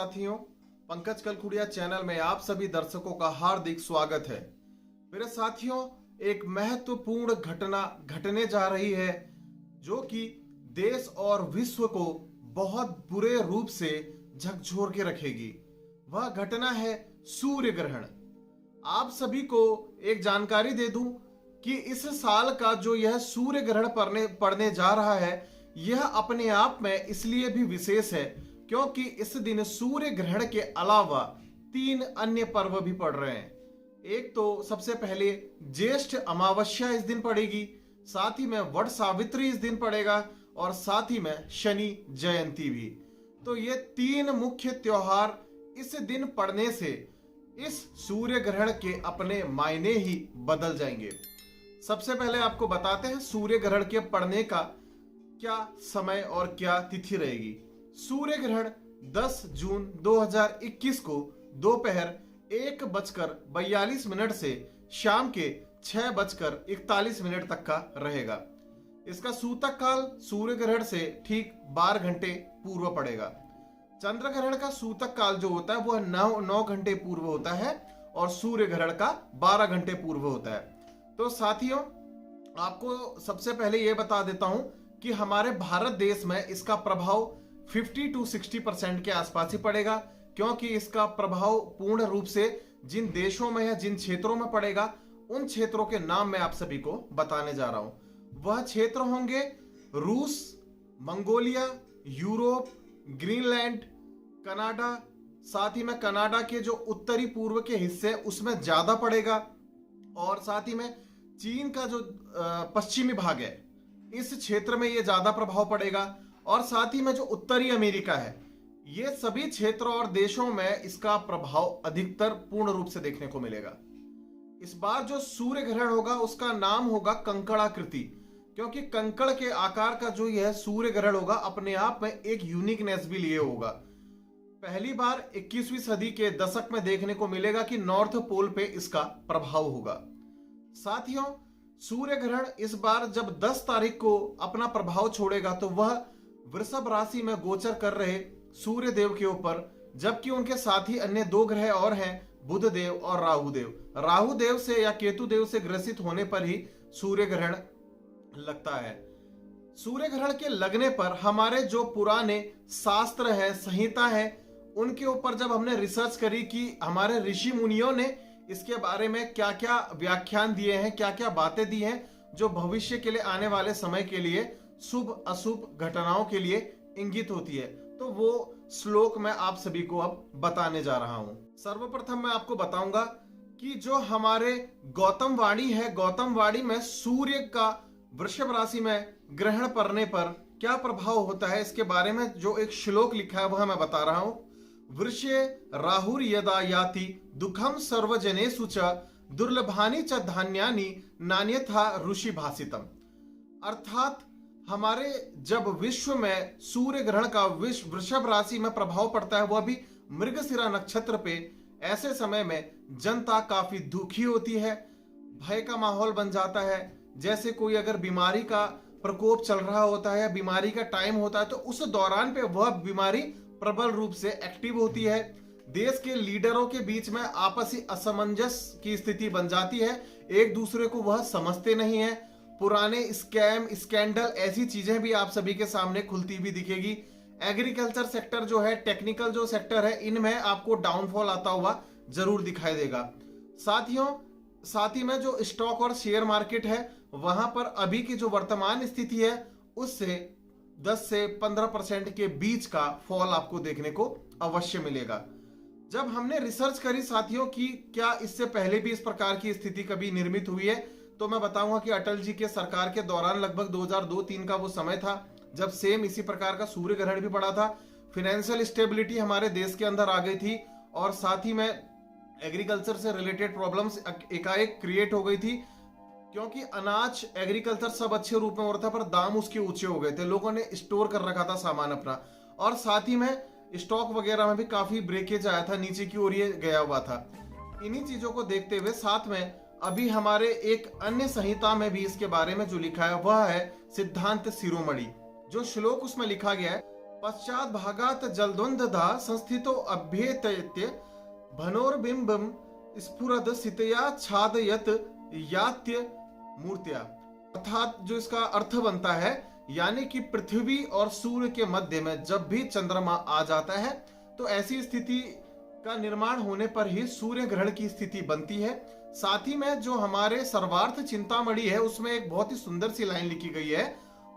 साथियों, पंकज कलखुड़िया चैनल में आप सभी दर्शकों का हार्दिक स्वागत है। मेरे साथियों, एक महत्वपूर्ण घटना घटने जा रही है जो कि देश और विश्व को बहुत बुरे रूप से झकझोर के रखेगी। वह घटना है सूर्य ग्रहण। आप सभी को एक जानकारी दे दूं कि इस साल का जो यह सूर्य ग्रहण पड़ने जा रहा है, यह अपने आप में इसलिए भी विशेष है क्योंकि इस दिन सूर्य ग्रहण के अलावा 3 अन्य पर्व भी पड़ रहे हैं। एक तो सबसे पहले ज्येष्ठ अमावस्या इस दिन पड़ेगी, साथ ही में वट सावित्री इस दिन पड़ेगा और साथ ही में शनि जयंती भी। तो ये 3 मुख्य त्योहार इस दिन पड़ने से इस सूर्य ग्रहण के अपने मायने ही बदल जाएंगे। सबसे पहले आपको बताते हैं सूर्य ग्रहण के पड़ने का क्या समय और क्या तिथि रहेगी। सूर्य ग्रहण 10 जून 2021 को दोपहर 1:42 से शाम के 6:41 तक का रहेगा। इसका सूतक काल सूर्य ग्रहण से ठीक 12 घंटे पूर्व पड़ेगा। चंद्र ग्रहण का सूतक काल जो होता है वह 9 घंटे पूर्व होता है और सूर्य ग्रहण का 12 घंटे पूर्व होता है। तो साथियों, आपको सबसे पहले यह बता देता हूं कि हमारे भारत देश में इसका प्रभाव 50 to 60% के आसपास ही पड़ेगा, क्योंकि इसका प्रभाव पूर्ण रूप से जिन देशों में या जिन क्षेत्रों में पड़ेगा उन क्षेत्रों के नाम मैं आप सभी को बताने जा रहा हूं। वह क्षेत्र होंगे रूस, मंगोलिया, यूरोप, ग्रीनलैंड, कनाडा। साथ ही में कनाडा के जो उत्तरी पूर्व के हिस्से उसमें ज्यादा पड़ेगा और साथ ही में चीन का जो पश्चिमी भाग है इस क्षेत्र में यह ज्यादा प्रभाव पड़ेगा और साथ ही में जो उत्तरी अमेरिका है ये सभी क्षेत्रों और देशों में इसका प्रभाव अधिकतर पूर्ण रूप से देखने को मिलेगा। इस बार जो सूर्य ग्रहण होगा उसका नाम होगा कंकड़ाकृति, क्योंकि कंकड़ के आकार का जो यह सूर्य ग्रहण होगा अपने आप में एक यूनिकनेस भी लिए होगा। पहली बार 21वीं सदी के दशक में देखने को मिलेगा कि नॉर्थ पोल पे इसका प्रभाव होगा। साथियों, सूर्य ग्रहण इस बार जब 10 तारीख को अपना प्रभाव छोड़ेगा तो वह वृषभ राशि में गोचर कर रहे सूर्य देव के ऊपर, जबकि उनके साथ ही अन्य 2 ग्रह और हैं, बुध देव और राहु देव। राहु देव से या केतु देव से ग्रसित होने पर ही सूर्य ग्रहण लगता है। सूर्य ग्रहण के लगने पर हमारे जो पुराने शास्त्र है, संहिता है, उनके ऊपर जब हमने रिसर्च करी कि हमारे ऋषि मुनियों ने इसके बारे में क्या क्या व्याख्यान दिए हैं, क्या क्या बातें दी हैं जो भविष्य के लिए आने वाले समय के लिए शुभ अशुभ घटनाओं के लिए इंगित होती है, तो वो श्लोक मैं आप सभी को अब बताने जा रहा हूं। सर्वप्रथम मैं आपको बताऊंगा कि जो हमारे गौतम वाणी है, गौतम वाणी में सूर्य का वृषभ राशि में ग्रहण पड़ने पर क्या प्रभाव होता है इसके बारे में जो एक श्लोक लिखा है वह मैं बता रहा हूं। वृषे राहुर यदा याति दुखम सर्वजनेषु च दुर्लभानि च धान्यानि नान्यथा ऋषि भाषितम। अर्थात हमारे जब विश्व में सूर्य ग्रहण का वृषभ राशि में प्रभाव पड़ता है, वह भी मृगशिरा नक्षत्र पे, ऐसे समय में जनता काफी दुखी होती है, भय का माहौल बन जाता है। जैसे कोई अगर बीमारी का प्रकोप चल रहा होता है या बीमारी का टाइम होता है तो उस दौरान पे वह बीमारी प्रबल रूप से एक्टिव होती है। देश के लीडरों के बीच में आपसी असमंजस की स्थिति बन जाती है, एक दूसरे को वह समझते नहीं है। पुराने स्कैम, स्कैंडल, ऐसी चीजें भी आप सभी के सामने खुलती भी दिखेगी। एग्रीकल्चर सेक्टर जो है, टेक्निकल जो सेक्टर है, इनमें आपको डाउनफॉल आता हुआ जरूर दिखाई देगा। साथ ही में जो स्टॉक और शेयर मार्केट है वहां पर अभी की जो वर्तमान स्थिति है उससे 10 से 15% के बीच का फॉल आपको देखने को अवश्य मिलेगा। जब हमने रिसर्च करी साथियों कि क्या इससे पहले भी इस प्रकार की स्थिति कभी निर्मित हुई है, तो मैं बताऊंगा कि अटल जी के सरकार के दौरान लगभग 2002-3 का वो समय था जब सेम इसी प्रकार का सूर्य ग्रहण भी पड़ा था। फाइनेंशियल स्टेबिलिटी हमारे देश के अंदर आ गई थी और साथ ही में एग्रीकल्चर से रिलेटेड प्रॉब्लम्स एकाएक क्रिएट हो गई थी, क्योंकि अनाज, एग्रीकल्चर सब अच्छे रूप में हो रहा था पर दाम उसके ऊंचे हो गए थे। लोगों ने स्टोर कर रखा था सामान अपना और साथ ही में स्टॉक वगैरह में भी काफी ब्रेकेज आया था, नीचे की ओर ये गया हुआ था। इन्हीं चीजों को देखते हुए साथ में अभी हमारे एक अन्य संहिता में भी इसके बारे में जो लिखा है वह है सिद्धांत शिरोमणि। जो श्लोक उसमें लिखा गया है पश्चात भागात जलद्वंद्वदा संस्थितो अभ्येतयत्य भनोर्बिंबम स्फुरद सितया छादयत यात्य मूर्त्या। अर्थात जो इसका अर्थ बनता है, यानी कि पृथ्वी और सूर्य के मध्य में जब भी चंद्रमा आ जाता है तो ऐसी स्थिति का निर्माण होने पर ही सूर्य ग्रहण की स्थिति बनती है। साथ ही में जो हमारे सर्वार्थ चिंतामणि है उसमें एक बहुत ही सुंदर सी लाइन लिखी गई है,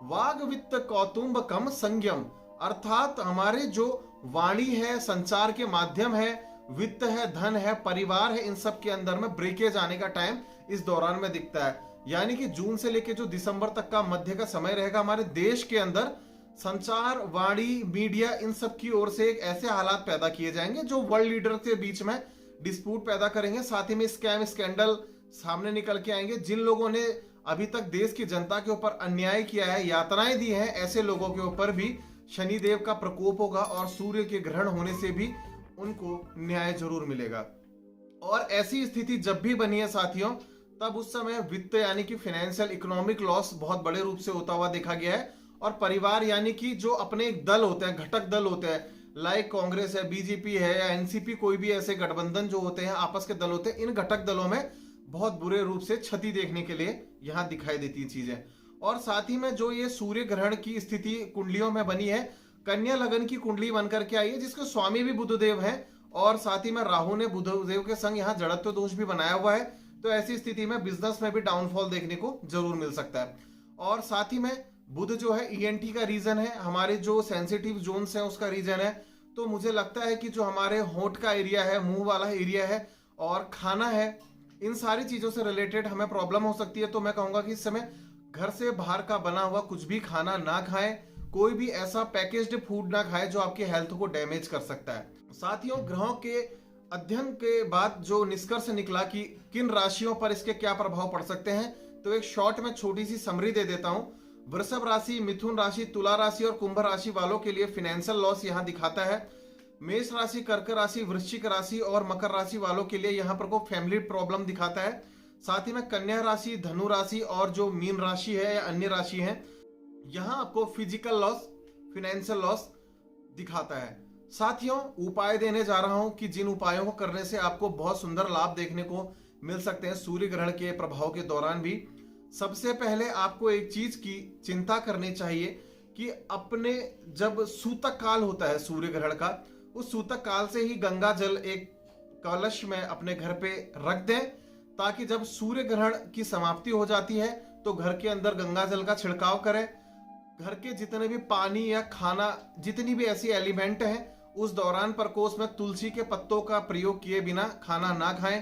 वाग वित्त कौतुंबकम संयम। अर्थात हमारे जो वाणी है, संचार के माध्यम है, वित्त है, धन है, परिवार है, इन सब के अंदर में ब्रेकेज आने का टाइम इस दौरान में दिखता है। यानी कि जून से लेकर जो दिसंबर तक का मध्य का समय रहेगा, हमारे देश के अंदर संचार, वाणी, मीडिया, इन सब की ओर से एक ऐसे हालात पैदा किए जाएंगे जो वर्ल्ड लीडर के बीच में डिस्प्यूट पैदा करेंगे। साथ ही में स्कैम, स्कैंडल सामने निकल के आएंगे। जिन लोगों ने अभी तक देश की जनता के ऊपर अन्याय किया है, यातनाएं दी हैं, ऐसे लोगों के ऊपर भी शनिदेव का प्रकोप होगा और सूर्य के ग्रहण होने से भी उनको न्याय जरूर मिलेगा। और ऐसी स्थिति जब भी बनी है साथियों, तब उस समय वित्त यानी कि फाइनेंशियल इकोनॉमिक लॉस बहुत बड़े रूप से होता हुआ देखा गया है। और परिवार यानी कि जो अपने एक दल होते हैं, घटक दल होते हैं, लाइक कांग्रेस है, बीजेपी है या एनसीपी, कोई भी ऐसे गठबंधन जो होते हैं, आपस के दल होते हैं, इन घटक दलों में बहुत बुरे रूप से क्षति देखने के लिए यहाँ दिखाई देती है चीजें। और साथ ही में जो ये सूर्य ग्रहण की स्थिति कुंडलियों में बनी है, कन्या लगन की कुंडली बनकर के आई है, जिसके स्वामी भी बुधदेव हैं। और साथ ही में राहु ने बुधदेव के संग यहाँ जड़त्व दोष भी बनाया हुआ है। तो ऐसी स्थिति में बिजनेस में भी डाउनफॉल देखने को जरूर मिल सकता है। और साथ ही में बुध जो है ईएनटी का रीजन है, हमारे जो सेंसिटिव जोन्स हैं उसका रीजन है। तो मुझे लगता है कि जो हमारे होंठ का एरिया है, मुंह वाला एरिया है और खाना है, इन सारी चीजों से रिलेटेड हमें प्रॉब्लम हो सकती है। तो मैं कहूंगा कि इस समय घर से बाहर का बना हुआ कुछ भी खाना ना खाएं, कोई भी ऐसा पैकेज्ड फूड ना खाएं जो आपकी हेल्थ को डैमेज कर सकता है। साथियों, ग्रहों के अध्ययन के बाद जो निष्कर्ष निकला कि किन राशियों पर इसके क्या प्रभाव पड़ सकते हैं, तो एक शॉर्ट में छोटी सी समरी दे देता हूं। वृषभ राशि, मिथुन राशि, तुला राशि और कुंभ राशि वालों के लिए फाइनेंशियल लॉस यहां दिखाता है। मेष राशि, कर्क राशि, वृश्चिक राशि और मकर राशि वालों के लिए यहां पर को फैमिली प्रॉब्लम दिखाता है। साथ ही में कन्या राशि, धनु राशि और जो मीन राशि है या अन्य राशि है, यहां आपको फिजिकल लॉस, फाइनेंशियल लॉस दिखाता है। साथियों, उपाय देने जा रहा हूं कि जिन उपायों को करने से आपको बहुत सुंदर लाभ देखने को मिल सकते हैं सूर्य ग्रहण के प्रभाव के दौरान भी। सबसे पहले आपको एक चीज की चिंता करनी चाहिए कि अपने जब सूतक काल होता है सूर्य ग्रहण का, उस सूतक काल से ही गंगा जल एक कलश में अपने घर पे रख दें, ताकि जब सूर्य ग्रहण की समाप्ति हो जाती है तो घर के अंदर गंगा जल का छिड़काव करें। घर के जितने भी पानी या खाना, जितनी भी ऐसी एलिमेंट हैं, उस दौरान प्रकोष्ठ में तुलसी के पत्तों का प्रयोग किए बिना खाना ना खाएं।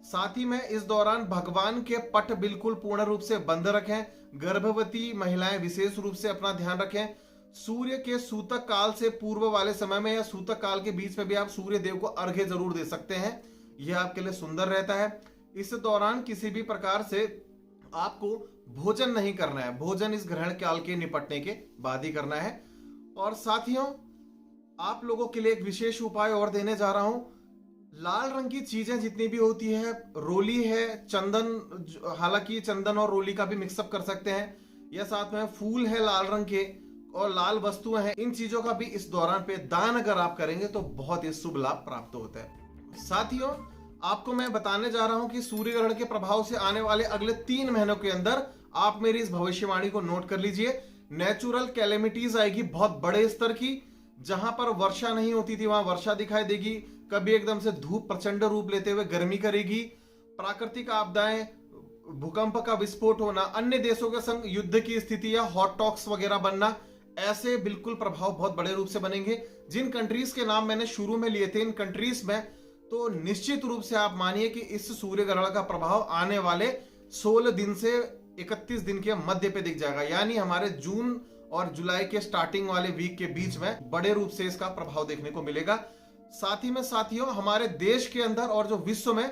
साथ ही में इस दौरान भगवान के पट बिल्कुल पूर्ण रूप से बंद रखें। गर्भवती महिलाएं विशेष रूप से अपना ध्यान रखें। सूर्य के सूतक काल से पूर्व वाले समय में या सूतक काल के बीच में भी आप सूर्य देव को अर्घ्य जरूर दे सकते हैं, यह आपके लिए सुंदर रहता है। इस दौरान किसी भी प्रकार से आपको भोजन नहीं करना है, भोजन इस ग्रहण काल के निपटने के बाद ही करना है। और साथियों, आप लोगों के लिए एक विशेष उपाय और देने जा रहा हूं। लाल रंग की चीजें जितनी भी होती है, रोली है, चंदन, हालांकि चंदन और रोली का भी मिक्सअप कर सकते हैं, या साथ में फूल है लाल रंग के और लाल वस्तुएं हैं, इन चीजों का भी इस दौरान पे दान अगर आप करेंगे तो बहुत ही शुभ लाभ प्राप्त होता है। साथियों, आपको मैं बताने जा रहा हूं कि सूर्य ग्रहण के प्रभाव से आने वाले अगले 3 महीनों के अंदर आप मेरी इस भविष्यवाणी को नोट कर लीजिए। नेचुरल कैलेमिटीज आएगी बहुत बड़े स्तर की। जहां पर वर्षा नहीं होती थी वहां वर्षा दिखाई देगी। कभी एकदम से धूप प्रचंड रूप लेते हुए गर्मी करेगी। प्राकृतिक आपदाएं, भूकंप का विस्फोट होना, अन्य देशों के संग युद्ध की स्थिति या हॉट टॉक्स वगैरह बनना, ऐसे बिल्कुल प्रभाव बहुत बड़े रूप से बनेंगे। जिन कंट्रीज के नाम मैंने शुरू में लिए थे, इन कंट्रीज में तो निश्चित रूप से आप मानिए कि इस सूर्य ग्रहण का प्रभाव आने वाले 16 दिन से 31 दिन के मध्य पे दिख जाएगा। यानी हमारे जून और जुलाई के स्टार्टिंग वाले वीक के बीच में बड़े रूप से इसका प्रभाव देखने को मिलेगा। साथ ही में साथियों, हमारे देश के अंदर और जो विश्व में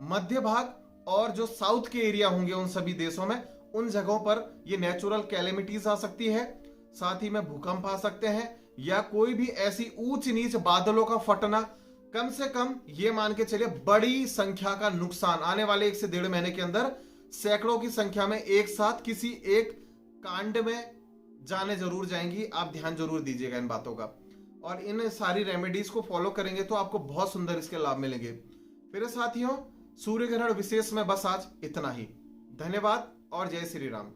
मध्य भाग और जो साउथ के एरिया होंगे उन सभी देशों में, उन जगहों पर ये नेचुरल कैलेमिटीज आ सकती है। साथ ही में भूकंप आ सकते हैं या कोई भी ऐसी ऊंच नीच बादलों का फटना। कम से कम ये मान के चलिए बड़ी संख्या का नुकसान आने वाले 1 से 1.5 महीने के अंदर सैकड़ों की संख्या में एक साथ किसी एक कांड में जाने जरूर जाएंगी। आप ध्यान जरूर दीजिएगा इन बातों का, और इन सारी रेमेडीज को फॉलो करेंगे तो आपको बहुत सुंदर इसके लाभ मिलेंगे। मेरे साथियों, सूर्य ग्रहण विशेष में बस आज इतना ही। धन्यवाद और जय श्री राम।